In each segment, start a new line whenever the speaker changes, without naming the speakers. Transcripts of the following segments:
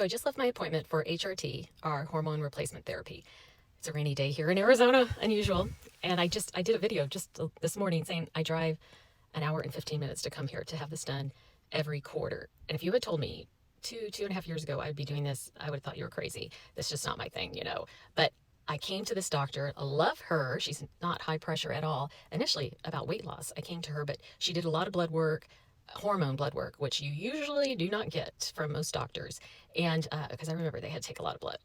So I just left my appointment for HRT, our hormone replacement therapy. It's a rainy day here in Arizona, unusual. And I did a video just this morning saying I drive an hour and 15 minutes to come here to have this done every quarter. And if you had told me 2.5 years ago I'd be doing this, I would have thought you were crazy. That's just not my thing, But I came to this doctor. I love her. She's not high pressure at all. Initially, about weight loss, I came to her, but she did a lot of blood work, hormone blood work, which you usually do not get from most doctors. And because I remember they had to take a lot of blood.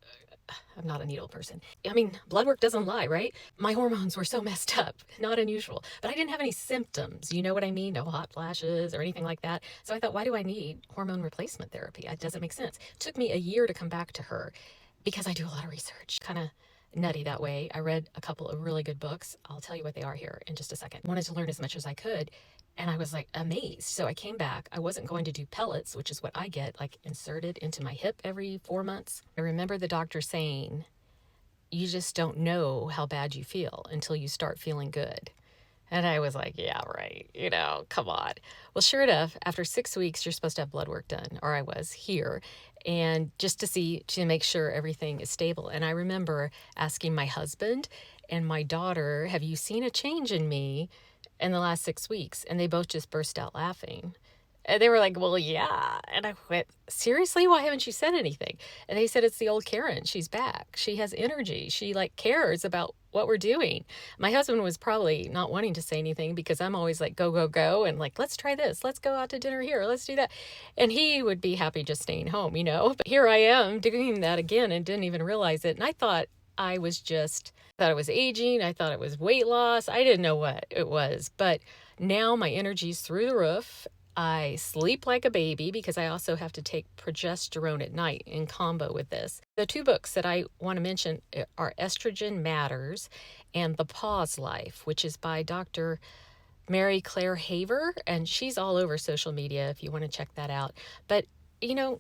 I'm not a needle person. I mean, blood work doesn't lie, right? My hormones were so messed up, not unusual. But I didn't have any symptoms. You know what I mean? No hot flashes or anything like that. So I thought, why do I need hormone replacement therapy? It doesn't make sense. It took me a year to come back to her because I do a lot of research. Kind of nutty that way. I read a couple of really good books. I'll tell you what they are here in just a second. Wanted to learn as much as I could. And I was like amazed. So I came back. I wasn't going to do pellets, which is what I get, like inserted into my hip every 4 months. I remember the doctor saying, you just don't know how bad you feel until you start feeling good. And I was like, yeah, right. Come on. Well, sure enough, after 6 weeks, you're supposed to have blood work done, or I was here, and just to make sure everything is stable. And I remember asking my husband and my daughter, have you seen a change in me in the last 6 weeks? And they both just burst out laughing. And they were like, well, yeah. And I went, seriously? Why haven't you said anything? And they said, it's the old Karen. She's back. She has energy. She cares about what we're doing. My husband was probably not wanting to say anything because I'm always like, go, go, go. And let's try this. Let's go out to dinner here. Let's do that. And he would be happy just staying home, But here I am doing that again and didn't even realize it. And I thought I was aging. I thought it was weight loss. I didn't know what it was. But now my energy's through the roof. I sleep like a baby because I also have to take progesterone at night in combo with this. The two books that I want to mention are Estrogen Matters and The Pause Life, which is by Dr. Mary Claire Haver, and she's all over social media if you want to check that out. But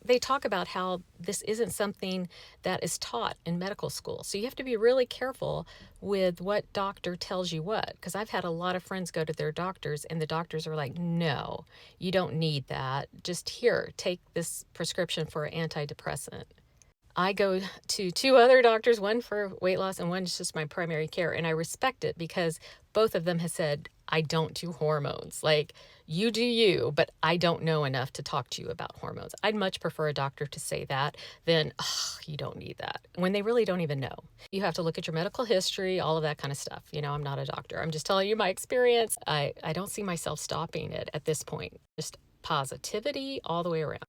they talk about how this isn't something that is taught in medical school. So you have to be really careful with what doctor tells you what. Because I've had a lot of friends go to their doctors and the doctors are like, no, you don't need that. Just here, take this prescription for an antidepressant. I go to two other doctors, one for weight loss and one is just my primary care. And I respect it because both of them have said, I don't do hormones. You do you, but I don't know enough to talk to you about hormones. I'd much prefer a doctor to say that than, you don't need that, when they really don't even know. You have to look at your medical history, all of that kind of stuff. I'm not a doctor. I'm just telling you my experience. I don't see myself stopping it at this point. Just positivity all the way around.